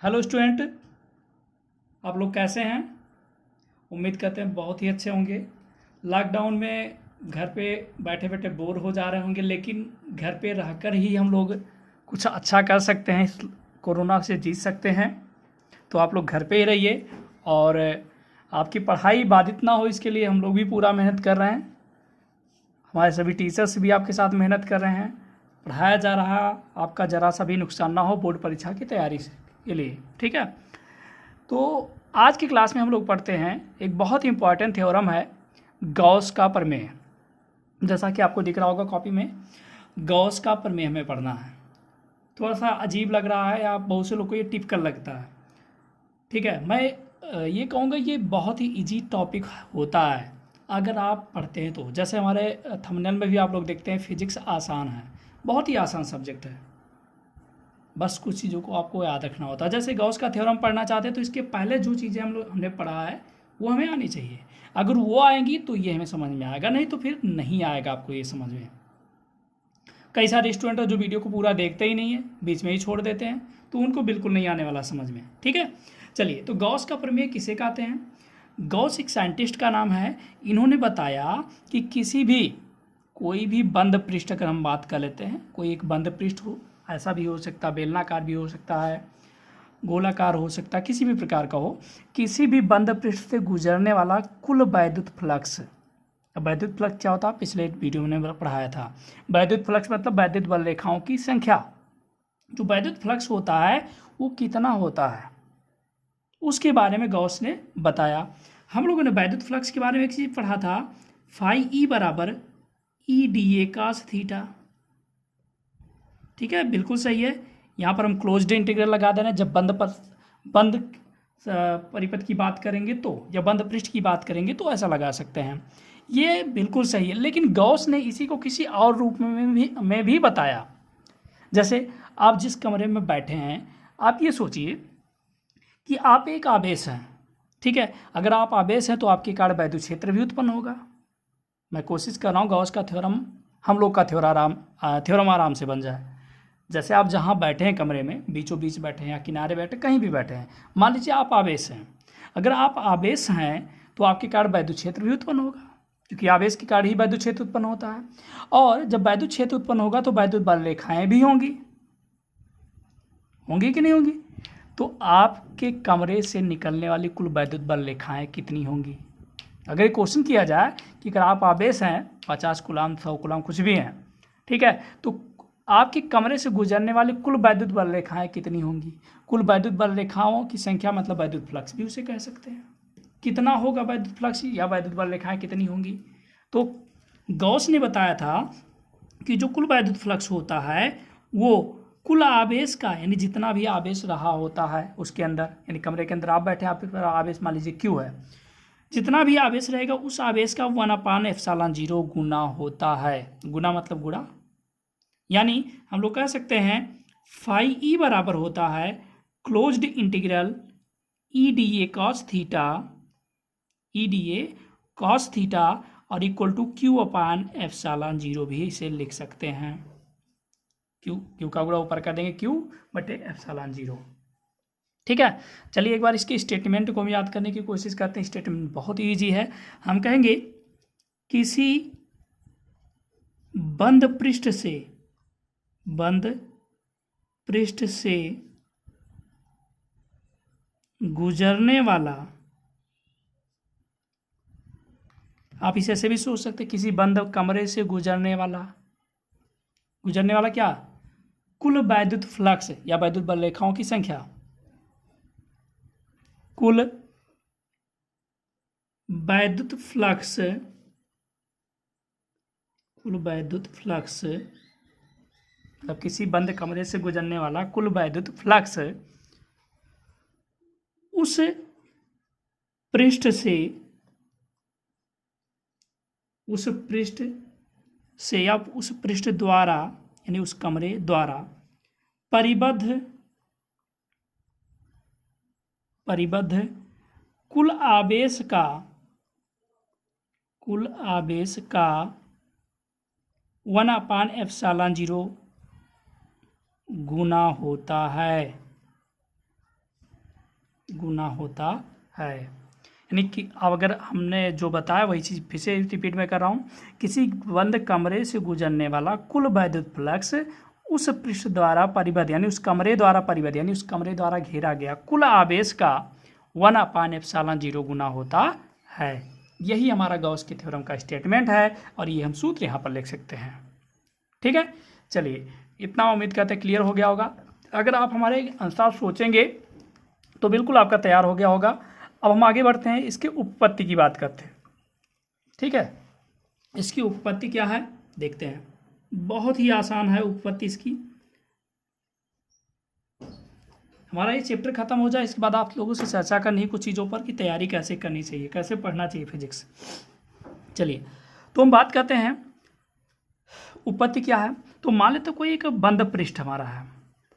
Hello student, आप लोग कैसे हैं? उम्मीद करते हैं बहुत ही अच्छे होंगे। लॉकडाउन में घर पे बैठे बैठे बोर हो जा रहे होंगे, लेकिन घर पे रहकर ही हम लोग कुछ अच्छा कर सकते हैं, इस कोरोना से जीत सकते हैं। तो आप लोग घर पे ही रहिए और आपकी पढ़ाई बाधित ना हो, इसके लिए हम लोग भी पूरा मेहनत कर रहे हैं। हमारे सभी टीचर्स भी आपके साथ मेहनत कर रहे हैं। पढ़ाया जा रहा, आपका ज़रा सा भी नुकसान ना हो बोर्ड परीक्षा की तैयारी के लिए, ठीक है। तो आज की क्लास में हम लोग पढ़ते हैं, एक बहुत ही इंपॉर्टेंट थ्योरम है गॉस का प्रमेय। जैसा कि आपको दिख रहा होगा कॉपी में, गॉस का प्रमेय हमें पढ़ना है। थोड़ा सा अजीब लग रहा है, या बहुत से लोग को ये टिपिकल लगता है, ठीक है। मैं ये कहूँगा ये बहुत ही इजी टॉपिक होता है अगर आप पढ़ते हैं तो। जैसे हमारे थंबनेल में भी आप लोग देखते हैं, फिजिक्स आसान है, बहुत ही आसान सब्जेक्ट है। बस कुछ चीज़ों को आपको याद रखना होता है। जैसे गॉस का थ्योरम पढ़ना चाहते हैं तो इसके पहले जो चीज़ें हमने पढ़ा है वो हमें आनी चाहिए। अगर वो आएंगी तो ये हमें समझ में आएगा, नहीं तो फिर नहीं आएगा आपको ये समझ में। कई सारे स्टूडेंट जो वीडियो को पूरा देखते ही नहीं है, बीच में ही छोड़ देते हैं, तो उनको बिल्कुल नहीं आने वाला समझ में, ठीक है। चलिए, तो गॉस का प्रमेय किसे कहते हैं? गॉस एक साइंटिस्ट का नाम है। इन्होंने बताया कि किसी भी कोई भी बंद पृष्ठ, अगर हम बात कर लेते हैं, कोई एक बंद पृष्ठ हो, ऐसा भी हो सकता है, बेलनाकार भी हो सकता है, गोलाकार हो सकता है, किसी भी प्रकार का हो, किसी भी बंद पृष्ठ से गुजरने वाला कुल वैद्युत फ्लक्स। अब वैद्युत फ्लक्स क्या होता है, पिछले वीडियो में पढ़ाया था। वैद्युत फ्लक्स मतलब वैद्युत बल रेखाओं की संख्या। जो वैद्युत फ्लक्स होता है वो कितना होता है, उसके बारे में गॉस ने बताया। हम लोगों ने वैद्युत फ्लक्स के बारे में एक चीज़ पढ़ा था, फाई ई बराबर E D A cos theta, ठीक है, बिल्कुल सही है। यहाँ पर हम क्लोज्ड इंटीग्रल लगा देना, जब बंद परिपथ की बात करेंगे तो, या बंद पृष्ठ की बात करेंगे तो ऐसा लगा सकते हैं, ये बिल्कुल सही है। लेकिन गॉस ने इसी को किसी और रूप में भी बताया। जैसे आप जिस कमरे में बैठे हैं, आप ये सोचिए कि आप एक आवेश हैं, ठीक है। अगर आप आवेश हैं तो आपके कारण वैद्युत क्षेत्र भी उत्पन्न होगा। मैं कोशिश कर रहा हूँ गॉस का थ्योरम, हम लोग का थ्योरम आराम से बन जाए। जैसे आप जहाँ बैठे हैं कमरे में, बीचों बीच बैठे हैं या किनारे बैठे, कहीं भी बैठे हैं, मान लीजिए आप आवेश हैं। अगर आप आवेश हैं तो आपके कारण वैद्युत क्षेत्र भी उत्पन्न होगा, क्योंकि आवेश के कारण ही वैद्युत क्षेत्र उत्पन्न होता है। और जब वैद्युत क्षेत्र उत्पन्न होगा तो वैद्युत बल रेखाएं भी होंगी, होंगी कि नहीं होंगी? तो आपके कमरे से निकलने वाली कुल वैद्युत बल रेखाएं कितनी होंगी? अगर ये क्वेश्चन किया जाए कि अगर आप आवेश हैं, 50 कूलाम, 100 कूलाम, कुछ भी हैं, ठीक है, तो आपके कमरे से गुजरने वाली कुल वैद्युत बल रेखाएं कितनी होंगी? कुल वैद्युत बल रेखाओं की संख्या मतलब वैद्युत फ्लक्स भी उसे कह सकते हैं। कितना होगा वैद्युत फ्लक्स या वैद्युत बल रेखाएं कितनी होंगी? तो गॉस ने बताया था कि जो कुल वैद्युत फ्लक्स होता है वो कुल आवेश का, यानी जितना भी आवेश रहा होता है उसके अंदर, यानी कमरे के अंदर आप बैठे हैं, आपके आवेश मान लीजिए क्यू है, जितना भी आवेश रहेगा उस आवेश का 1/ε0 गुना होता है। गुना मतलब गुणा, यानी हम लोग कह सकते हैं फाई ई बराबर होता है closed integral E D a cos theta, E D a cos theta, और इक्वल टू Q/ε0 भी इसे लिख सकते हैं। क्यू का गुणा ऊपर कर देंगे, Q/ε0, ठीक है। चलिए एक बार इसके स्टेटमेंट को हम याद करने की कोशिश करते हैं। स्टेटमेंट बहुत ईजी है। हम कहेंगे किसी बंद पृष्ठ से गुजरने वाला, आप इसे ऐसे भी सोच सकते हैं, किसी बंद कमरे से गुजरने वाला क्या? कुल वैद्युत फ्लक्स या वैद्युत बल रेखाओं की संख्या। कुल वैद्युत फ्लक्स मतलब किसी बंद कमरे से गुजरने वाला कुल वैद्युत फ्लक्स उस पृष्ठ से या उस पृष्ठ द्वारा, यानी उस कमरे द्वारा परिबद्ध कुल आवेश का 1/ε0 गुना होता है। गुना होता है। यानी कि अब अगर हमने जो बताया वही चीज़ फिर से रिपीट में कर रहा हूँ, किसी बंद कमरे से गुजरने वाला कुल वैद्युत फ्लक्स उस पृष्ठ द्वारा परिबद्ध यानी उस कमरे द्वारा परिबद्ध यानी उस कमरे द्वारा घेरा गया कुल आवेश का 1/ε0 गुना होता है। यही हमारा गॉस के थ्योरम का स्टेटमेंट है और ये हम सूत्र यहाँ पर लिख सकते हैं। ठीक है, चलिए इतना उम्मीद करते हैं क्लियर हो गया होगा। अगर आप हमारे अनुसार सोचेंगे तो बिल्कुल आपका तैयार हो गया होगा। अब हम आगे बढ़ते हैं, इसके उपपत्ति की बात करते हैं। ठीक है, इसकी उपपत्ति क्या है देखते हैं। बहुत ही आसान है उपपत्ति इसकी। हमारा ये चैप्टर खत्म हो जाए इसके बाद आप लोगों से चर्चा करनी है कुछ चीज़ों पर कि तैयारी कैसे करनी चाहिए, कैसे पढ़ना चाहिए फिजिक्स। चलिए तो हम बात करते हैं उपपत्ति क्या है। तो मान लेते कोई एक बंद पृष्ठ हमारा है,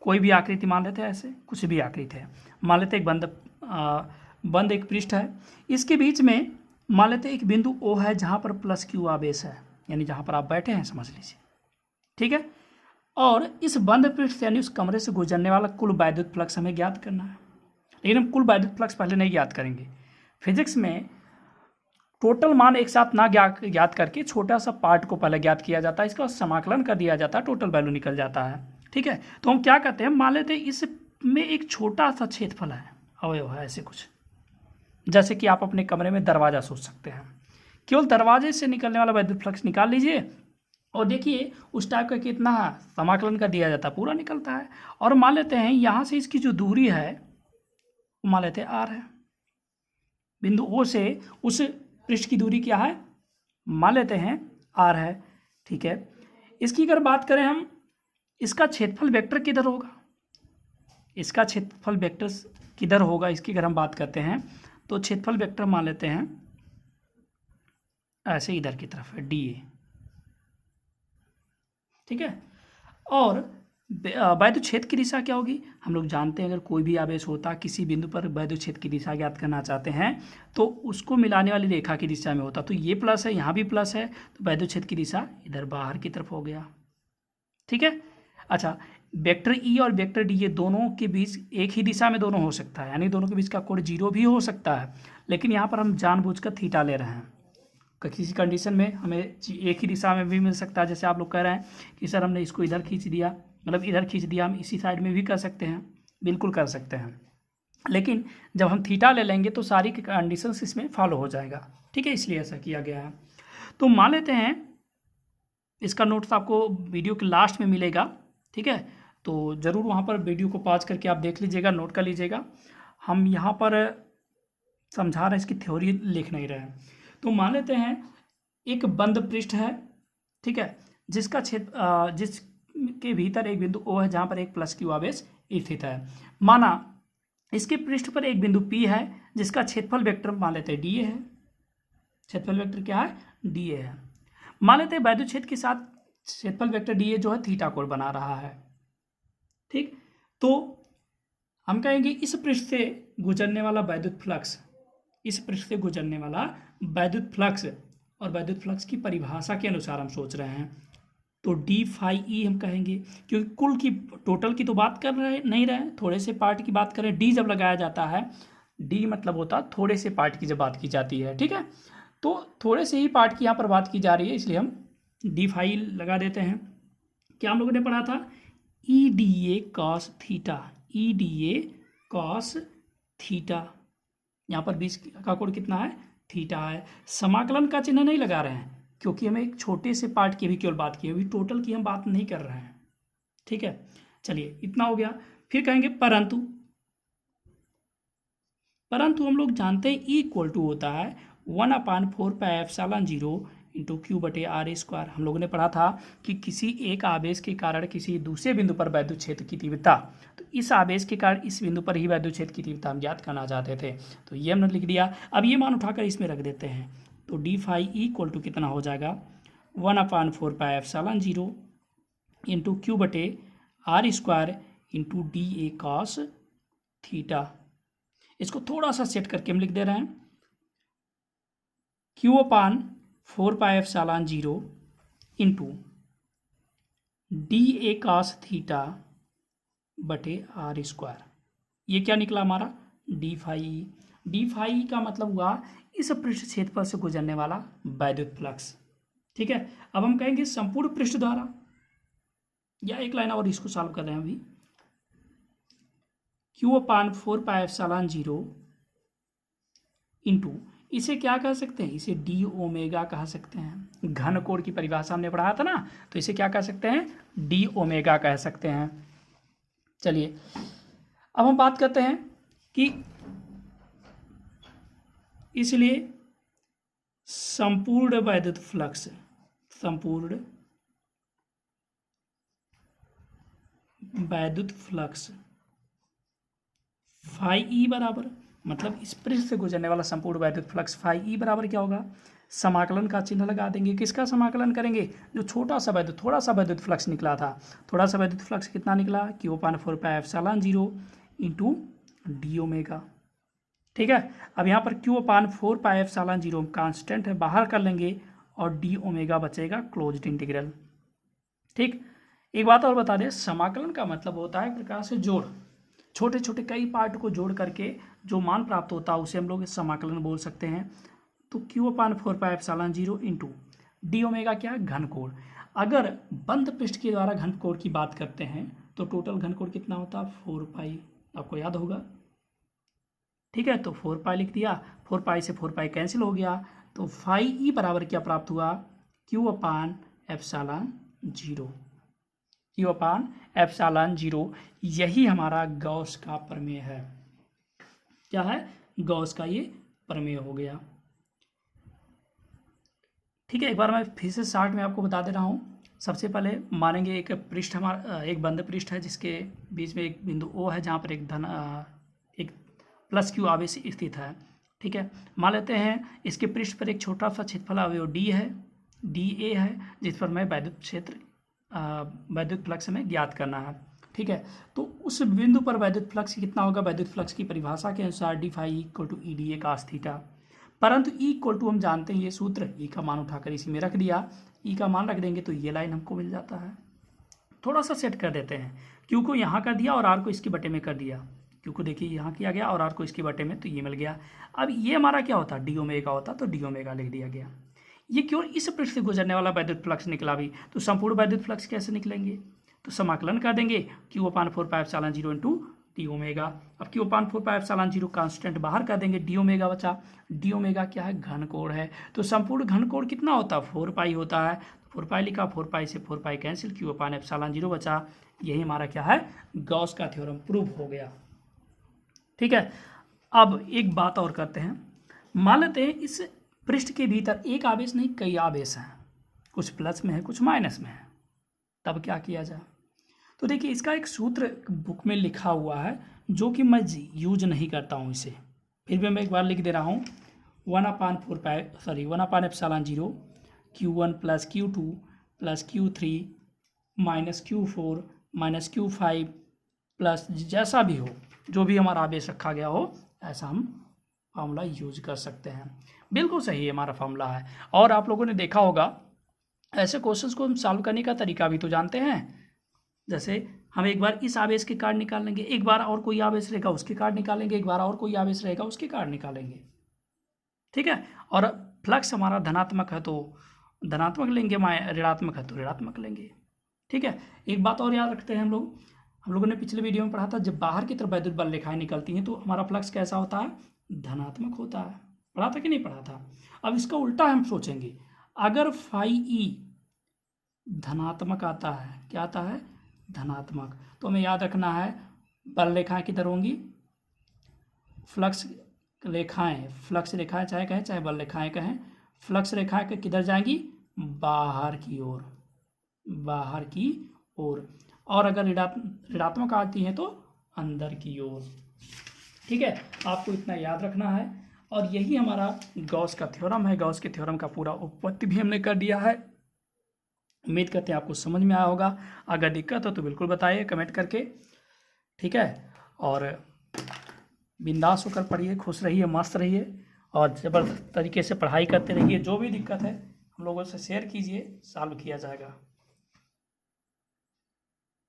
कोई भी आकृति मान लेते हैं, ऐसे कुछ भी आकृति है, मान लेते एक बंद एक पृष्ठ है। इसके बीच में मान लेते एक बिंदु O है जहाँ पर प्लस Q आवेश है, यानी जहाँ पर आप बैठे हैं समझ लीजिए। ठीक है, और इस बंद पृष्ठ यानी उस कमरे से गुजरने वाला कुल वैद्युत फ्लक्स हमें ज्ञात करना है। लेकिन हम कुल वैद्युत फ्लक्स पहले नहीं ज्ञात करेंगे। फिजिक्स में टोटल मान एक साथ ना ज्ञात करके छोटा सा पार्ट को पहले ज्ञात किया जाता है, इसका समाकलन कर दिया जाता है, टोटल वैल्यू निकल जाता है। ठीक है, तो हम क्या करते हैं, मान लेते हैं इसमें एक छोटा सा क्षेत्रफल है, अवयव है ऐसे कुछ, जैसे कि आप अपने कमरे में दरवाज़ा सोच सकते हैं। केवल दरवाजे से निकलने वाला वैद्युत फ्लक्स निकाल लीजिए और देखिए उस टाइप का कितना समाकलन कर दिया जाता है, पूरा निकलता है। और मान लेते हैं यहाँ से इसकी जो दूरी है वो मान लेते हैं r है। बिंदु O से उस पृष्ठ की दूरी क्या है, मान लेते हैं r है। ठीक है, इसकी अगर बात करें हम, इसका क्षेत्रफल वेक्टर किधर होगा, इसका क्षेत्रफल वेक्टर किधर होगा, इसकी अगर हम बात करते हैं तो क्षेत्रफल वेक्टर मान लेते हैं ऐसे इधर की तरफ है dA। ठीक है, और वैद्युत क्षेत्र की दिशा क्या होगी, हम लोग जानते हैं अगर कोई भी आवेश होता किसी बिंदु पर वैद्युत क्षेत्र की दिशा ज्ञात करना चाहते हैं तो उसको मिलाने वाली रेखा की दिशा में होता। तो ये प्लस है, यहाँ भी प्लस है, तो वैद्युत क्षेत्र की दिशा इधर बाहर की तरफ हो गया। ठीक है, अच्छा वेक्टर ई और वेक्टर डी ये दोनों के बीच एक ही दिशा में दोनों हो सकता है, यानी दोनों के बीच का कोण 0 भी हो सकता है। लेकिन यहाँ पर हम जानबूझकर थीटा ले रहे हैं, किसी कंडीशन में हमें एक ही दिशा में भी मिल सकता है। जैसे आप लोग कह रहे हैं कि सर हमने इसको इधर खींच दिया, मतलब इधर खींच दिया, हम इसी साइड में भी कर सकते हैं, बिल्कुल कर सकते हैं। लेकिन जब हम थीटा ले लेंगे तो सारी कंडीशंस इसमें फॉलो हो जाएगा। ठीक है, इसलिए ऐसा किया गया है। तो मान लेते हैं इसका नोट्स आपको वीडियो के लास्ट में मिलेगा। ठीक है, तो ज़रूर वहाँ पर वीडियो को पॉज करके आप देख लीजिएगा, नोट कर लीजिएगा। हम यहाँ पर समझा रहे हैं, इसकी थ्योरी लिख नहीं रहे हैं। तो मान लेते हैं एक बंद पृष्ठ है, ठीक है, जिसका क्षेत्र जिसके भीतर एक बिंदु O है जहाँ पर एक प्लस Q आवेश स्थित है। माना इसके पृष्ठ पर एक बिंदु P है जिसका क्षेत्रफल वेक्टर मान लेते हैं dA है। क्षेत्रफल वेक्टर क्या है, dA है। मान लेते हैं वैद्युत क्षेत्र के साथ क्षेत्रफल वेक्टर dA जो है थीटा कोण बना रहा है। ठीक, तो हम कहेंगे इस पृष्ठ से गुजरने वाला वैद्युत फ्लक्स, इस पृष्ठ से गुजरने वाला वैद्युत फ्लक्स, और वैद्युत फ्लक्स की परिभाषा के अनुसार हम सोच रहे हैं तो डी फाई ई हम कहेंगे, क्योंकि कुल की टोटल की तो बात कर रहे नहीं रहे, थोड़े से पार्ट की बात करें। डी जब लगाया जाता है, डी मतलब होता है थोड़े से पार्ट की जब बात की जाती है। ठीक है, तो थोड़े से ही पार्ट की यहाँ पर बात की जा रही है, इसलिए हम डी फाई लगा देते हैं। क्या हम लोगों ने पढ़ा था, E D a cos theta, E D a cos theta, यहाँ पर बीच का कोण कितना है, थीटा है। समाकलन का चिन्ह नहीं लगा रहे हैं क्योंकि हमें एक छोटे से पार्ट की भी केवल बात की है, अभी टोटल की हम बात नहीं कर रहे हैं। ठीक है, चलिए इतना हो गया। फिर कहेंगे परंतु, परंतु हम लोग जानते हैं ई इक्वल टू होता है 1/4πε0 इंटू क्यू बटे आर स्क्वायर। हम लोगों ने पढ़ा था कि किसी एक आवेश के कारण किसी दूसरे बिंदु पर वैद्युत क्षेत्र की तीव्रता, तो इस आवेश के कारण इस बिंदु पर ही वैद्युत क्षेत्र की तीव्रता हम ज्ञात करना चाहते थे, तो ये हमने लिख दिया। अब ये मान उठाकर इसमें रख देते हैं, तो d phi E equal to कितना हो जाएगा, 1/4πε0 इंटू क्यू बटे r square into d a cos theta. इसको थोड़ा सा सेट करके हम लिख दे रहे हैं, Q/4πε0 into d a cos theta बटे आर स्क्वायर। ये क्या निकला हमारा, डी फाई का मतलब हुआ इस पृष्ठ क्षेत्रफल से गुजरने वाला वैद्युत फ्लक्स। ठीक है, अब हम कहेंगे संपूर्ण पृष्ठ द्वारा, या एक लाइन और इसको सॉल्व कर रहे हैं अभी, Q/4πε0 इंटू, इसे क्या कह सकते हैं, इसे डी ओमेगा कह सकते हैं। घन कोण की परिभाषा हमने पढ़ा था ना, तो इसे क्या कह सकते हैं, डी ओमेगा कह सकते हैं। चलिए अब हम बात करते हैं कि इसलिए संपूर्ण वैद्युत फ्लक्स, संपूर्ण वैद्युत फ्लक्स फाई ई बराबर, मतलब इस पृष्ठ से गुजरने वाला संपूर्ण वैद्युत फ्लक्स फाई ई बराबर क्या होगा, समाकलन का चिन्ह लगा देंगे। किसका समाकलन करेंगे, जो थोड़ा सा वैद्युत फ्लक्स निकला था, थोड़ा सा वैद्युत फ्लक्स कितना निकला, Q/4πε0 इंटू डी ओमेगा। ठीक है, अब यहाँ पर Q/4πε0 कांस्टेंट है, बाहर कर लेंगे और डी ओमेगा बचेगा क्लोज्ड इंटीग्रल। ठीक, एक बात और बता दें, समाकलन का मतलब होता है एक प्रकार से जोड़, छोटे छोटे कई पार्ट को जोड़ करके जो मान प्राप्त होता है उसे हम लोग समाकलन बोल सकते हैं। तो Q/4πε0 इंटू डी ओमेगा क्या है, घन कोण। अगर बंद पृष्ठ के द्वारा घन कोण की बात करते हैं तो टोटल घन कोण कितना होता है, 4π, आपको याद होगा। ठीक है, तो 4π लिख दिया, 4π से 4π कैंसिल हो गया, तो फाई ई बराबर क्या प्राप्त हुआ, Q/ε0। यही हमारा गॉस का प्रमेय है। क्या है, गॉस का ये प्रमेय हो गया। ठीक है, एक बार मैं फिर से शार्ट में आपको बता दे रहा हूँ। सबसे पहले मानेंगे एक पृष्ठ, हमारा एक बंद पृष्ठ है जिसके बीच में एक बिंदु O है जहाँ पर एक प्लस Q आवेश स्थित है। ठीक है, मान लेते हैं इसके पृष्ठ पर एक छोटा सा क्षेत्रफल अवयव D है, DA है, जिस पर मैं वैद्युत क्षेत्र वैद्युत फ्लक्स हमें ज्ञात करना है। ठीक है, तो उस बिंदु पर वैद्युत फ्लक्स कितना होगा, वैद्युत फ्लक्स की परिभाषा के अनुसार d phi equal to EDA cos theta, परंतु E इक्वल टू हम जानते हैं ये सूत्र, E का मान उठाकर इसी में रख दिया, E का मान रख देंगे तो ये लाइन हमको मिल जाता है। थोड़ा सा सेट कर देते हैं, Q को यहाँ कर दिया और R को इसके बटे में कर दिया, Q को देखिए यहाँ किया गया और R को इसके बटे में, तो ये मिल गया। अब ये हमारा क्या होता, डी ओमेगा होता, तो डी ओमेगा लिख दिया गया। ये क्यों, इस पृष्ठ से गुजरने वाला वैद्युत फ्लक्स निकला भी, तो संपूर्ण वैद्युत फ्लक्स कैसे निकलेंगे, तो समाकलन कर देंगे Q/4πε0 इंटू डी ओमेगा। अब Q/4πε0 कांस्टेंट बाहर कर देंगे, डी ओमेगा बचा, डी ओमेगा क्या है, घन कोण है, तो संपूर्ण घन कोण कितना होता है, 4π होता है, 4π लिखा, 4π से 4π कैंसिल, Q/ε0 बचा। यही हमारा क्या है, गॉस का थ्योरम प्रूव हो गया। ठीक है, अब एक बात और करते हैं, मान लेते हैं इस पृष्ठ के भीतर एक आवेश नहीं कई आवेश हैं, कुछ प्लस में है कुछ माइनस में है, तब क्या किया जाए। तो देखिए इसका एक सूत्र बुक में लिखा हुआ है जो कि मैं यूज नहीं करता हूँ इसे, फिर भी मैं एक बार लिख दे रहा हूँ, 1/4π Q1 plus Q2 plus Q3 minus Q4 minus Q5 plus जैसा भी हो, जो भी हमारा आवेश रखा गया हो, ऐसा हम फार्मूला यूज कर सकते हैं। बिल्कुल सही है हमारा फार्मूला है। और आप लोगों ने देखा होगा ऐसे क्वेश्चंस को हम सॉल्व करने का तरीका भी तो जानते हैं, जैसे हम एक बार इस आवेश के कार्ड निकालेंगे, एक बार और कोई आवेश रहेगा उसके कार्ड निकालेंगे, एक बार और कोई आवेश रहेगा उसके कार्ड निकालेंगे। ठीक है, और फ्लक्स हमारा धनात्मक है तो धनात्मक लेंगे, ऋणात्मक है तो ऋणात्मक लेंगे। ठीक है, एक बात और याद रखते हैं हम लोगों ने पिछले वीडियो में पढ़ा था, जब बाहर की तरफ वैद्युत बल रेखाएं निकलती हैं तो हमारा फ्लक्स कैसा होता है, धनात्मक होता है। पढ़ा था कि नहीं पढ़ा था। अब इसका उल्टा हम सोचेंगे, अगर फाई ई धनात्मक आता है, क्या आता है, धनात्मक, तो हमें याद रखना है बल रेखाएं किधर होंगी, फ्लक्स रेखाएं चाहे कहें चाहे बल रेखाएं कहें, फ्लक्स रेखाएं किधर जाएंगी, बाहर की ओर, और अगर ऋणात्मक आती हैं तो अंदर की ओर। ठीक है, आपको इतना याद रखना है। और यही हमारा गॉस का थ्योरम है। गॉस के थ्योरम का पूरा उपपत्ति भी हमने कर दिया है। उम्मीद करते हैं आपको समझ में आया होगा। अगर दिक्कत हो तो बिल्कुल बताइए कमेंट करके। ठीक है, और बिंदास होकर पढ़िए, खुश रहिए, मस्त रहिए और ज़बरदस्त तरीके से पढ़ाई करते रहिए। जो भी दिक्कत है हम लोगों से शेयर कीजिए, सॉल्व किया जाएगा।